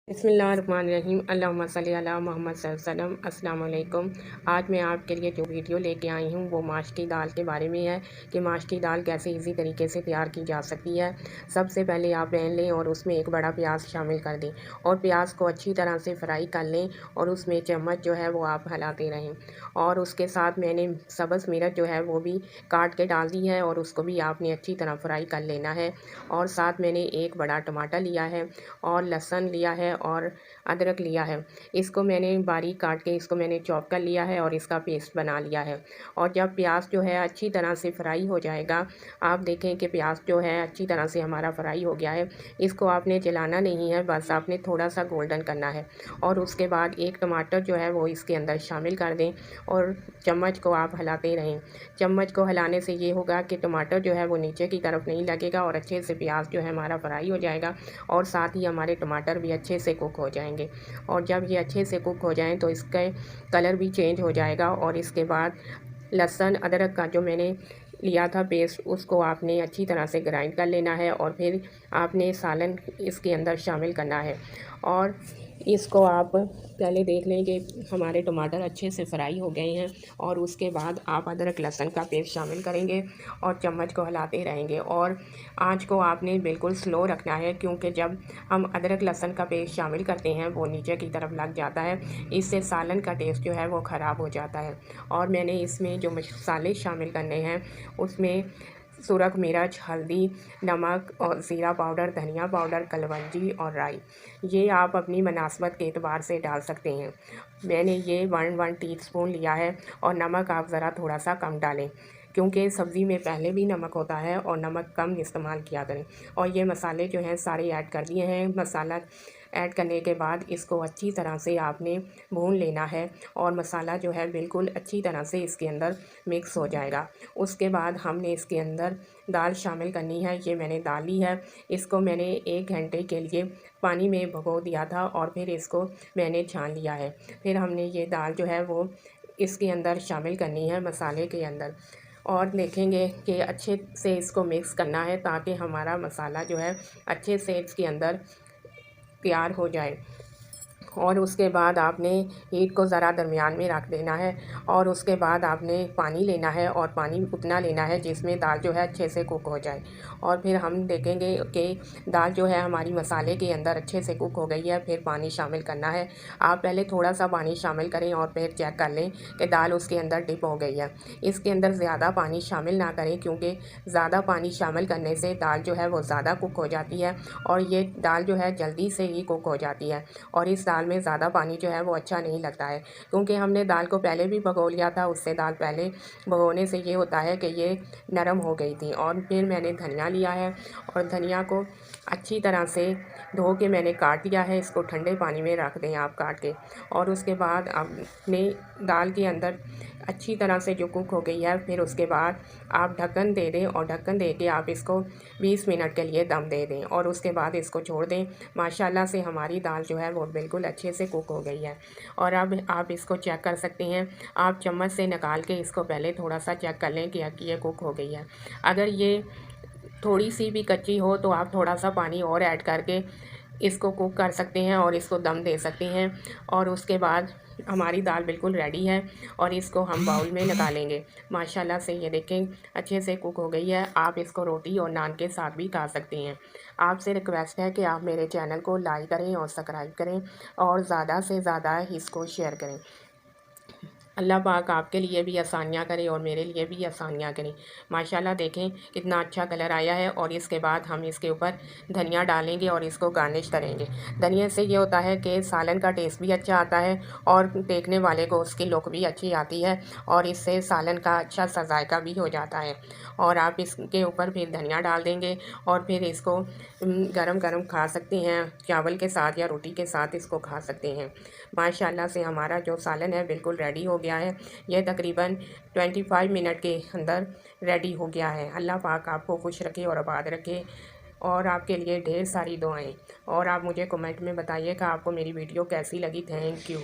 बिस्मिल्लाहिर्रहमानिर्रहीम। अल्लाहुम्मा सल्ली अला मुहम्मद सल्लल्लाहु अलैहि वसल्लम। अस्सलाम वालेकुम। आज मैं आपके लिए जो वीडियो लेके आई हूँ वो माश की दाल के बारे में है कि माश की दाल कैसे इजी तरीके से तैयार की जा सकती है। सबसे पहले आप पैन लें और उसमें एक बड़ा प्याज शामिल कर दें और प्याज को अच्छी तरह से फ्राई कर लें और उसमें चम्मच जो है वो आप हिलाते रहें। और उसके साथ मैंने सब्ज़ मिर्च जो है वो भी काट के डाल दी है और उसको भी आपने अच्छी तरह फ्राई कर लेना है। और साथ मैंने एक बड़ा टमाटर लिया है और लहसुन लिया है और अदरक लिया है। इसको मैंने बारीक काट के इसको मैंने चॉप कर लिया है और इसका पेस्ट बना लिया है। और जब प्याज जो है अच्छी तरह से फ्राई हो जाएगा, आप देखें कि प्याज जो है अच्छी तरह से हमारा फ्राई हो गया है, इसको आपने जलाना नहीं है, बस आपने थोड़ा सा गोल्डन करना है। और उसके बाद एक टमाटर जो है वो इसके अंदर शामिल कर दें और चम्मच को आप हिलाते रहें। चम्मच को हिलाने से ये होगा कि टमाटर जो है वो नीचे की तरफ नहीं लगेगा और अच्छे से प्याज जो है हमारा फ्राई हो जाएगा और साथ ही हमारे टमाटर भी अच्छे से कुक हो जाएंगे। और जब ये अच्छे से कुक हो जाएं तो इसका कलर भी चेंज हो जाएगा। और इसके बाद लहसुन अदरक का जो मैंने लिया था पेस्ट, उसको आपने अच्छी तरह से ग्राइंड कर लेना है और फिर आपने सालन इसके अंदर शामिल करना है। और इसको आप पहले देख लें कि हमारे टमाटर अच्छे से फ्राई हो गए हैं और उसके बाद आप अदरक लहसुन का पेस्ट शामिल करेंगे और चम्मच को हिलाते रहेंगे। और आंच को आपने बिल्कुल स्लो रखना है, क्योंकि जब हम अदरक लहसुन का पेस्ट शामिल करते हैं वो नीचे की तरफ लग जाता है, इससे सालन का टेस्ट जो है वो ख़राब हो जाता है। और मैंने इसमें जो मसाले शामिल करने हैं उसमें सुरख मिर्च, हल्दी, नमक और ज़ीरा पाउडर, धनिया पाउडर, कलवंजी और राई, ये आप अपनी मुनासबत के एतबार से डाल सकते हैं। मैंने ये 1 टीस्पून लिया है। और नमक आप ज़रा थोड़ा सा कम डालें, क्योंकि सब्ज़ी में पहले भी नमक होता है और नमक कम इस्तेमाल किया करें। और ये मसाले जो हैं सारे ऐड कर दिए हैं। मसाला ऐड करने के बाद इसको अच्छी तरह से आपने भून लेना है और मसाला जो है बिल्कुल अच्छी तरह से इसके अंदर मिक्स हो जाएगा। उसके बाद हमने इसके अंदर दाल शामिल करनी है। ये मैंने दाल ली है, इसको मैंने 1 घंटे के लिए पानी में भिगो दिया था और फिर इसको मैंने छान लिया है। फिर हमने ये दाल जो है वो इसके अंदर शामिल करनी है मसाले के अंदर। और देखेंगे कि अच्छे से इसको मिक्स करना है ताकि हमारा मसाला जो है अच्छे से इसके अंदर तैयार हो जाए। और उसके बाद आपने हीट को ज़रा दरमियान में रख देना है और उसके बाद आपने पानी लेना है और पानी उतना लेना है जिसमें दाल जो है अच्छे से कुक हो जाए। और फिर हम देखेंगे कि दाल जो है हमारी मसाले के अंदर अच्छे से कुक हो गई है। फिर पानी शामिल करना है। आप पहले थोड़ा सा पानी शामिल करें और फिर चेक कर लें कि दाल उसके अंदर डिप हो गई है। इसके अंदर ज़्यादा पानी शामिल ना करें, क्योंकि ज़्यादा पानी शामिल करने से दाल जो है वो ज़्यादा कुक हो जाती है और ये दाल जो है जल्दी से ही कुक हो जाती है। और इस दाल में ज़्यादा पानी जो है वो अच्छा नहीं लगता है, क्योंकि हमने दाल को पहले भी भिगो लिया था। उससे दाल पहले भिगोने से ये होता है कि ये नरम हो गई थी। और फिर मैंने धनिया लिया है और धनिया को अच्छी तरह से धो के मैंने काट लिया है। इसको ठंडे पानी में रख दें आप काट के। और उसके बाद आपने दाल के अंदर अच्छी तरह से जो कुक हो गई है, फिर उसके बाद आप ढक्कन दे दें और ढक्कन दे के आप इसको 20 मिनट के लिए दम दे दें और उसके बाद इसको छोड़ दें। माशाल्लाह से हमारी दाल जो है वो बिल्कुल अच्छे से कुक हो गई है। और अब आप इसको चेक कर सकते हैं। आप चम्मच से निकाल के इसको पहले थोड़ा सा चेक कर लें कि ये कुक हो गई है। अगर ये थोड़ी सी भी कच्ची हो तो आप थोड़ा सा पानी और ऐड करके इसको कुक कर सकते हैं और इसको दम दे सकते हैं। और उसके बाद हमारी दाल बिल्कुल रेडी है और इसको हम बाउल में निकालेंगे। माशाल्लाह से ये देखें अच्छे से कुक हो गई है। आप इसको रोटी और नान के साथ भी खा सकते हैं। आपसे रिक्वेस्ट है कि आप मेरे चैनल को लाइक करें और सब्सक्राइब करें और ज़्यादा से ज़्यादा इसको शेयर करें। अल्लाह पाक आपके लिए भी आसानियाँ करे और मेरे लिए भी आसानियाँ करें। माशाल्लाह देखें कितना अच्छा कलर आया है। और इसके बाद हम इसके ऊपर धनिया डालेंगे और इसको गार्निश करेंगे। धनिया से ये होता है कि सालन का टेस्ट भी अच्छा आता है और देखने वाले को उसकी लुक भी अच्छी आती है और इससे सालन का अच्छा सा जायका भी हो जाता है। और आप इसके ऊपर फिर धनिया डाल देंगे और फिर इसको गरम गरम खा सकते हैं, चावल के साथ या रोटी के साथ इसको खा सकते हैं। माशाल्लाह से हमारा जो सालन है बिल्कुल रेडी हो गया है। यह तकरीबन 25 मिनट के अंदर रेडी हो गया है। अल्लाह पाक आपको खुश रखे और आबाद रखे और आपके लिए ढेर सारी दुआएं। और आप मुझे कमेंट में बताइएगा आपको मेरी वीडियो कैसी लगी। Thank you.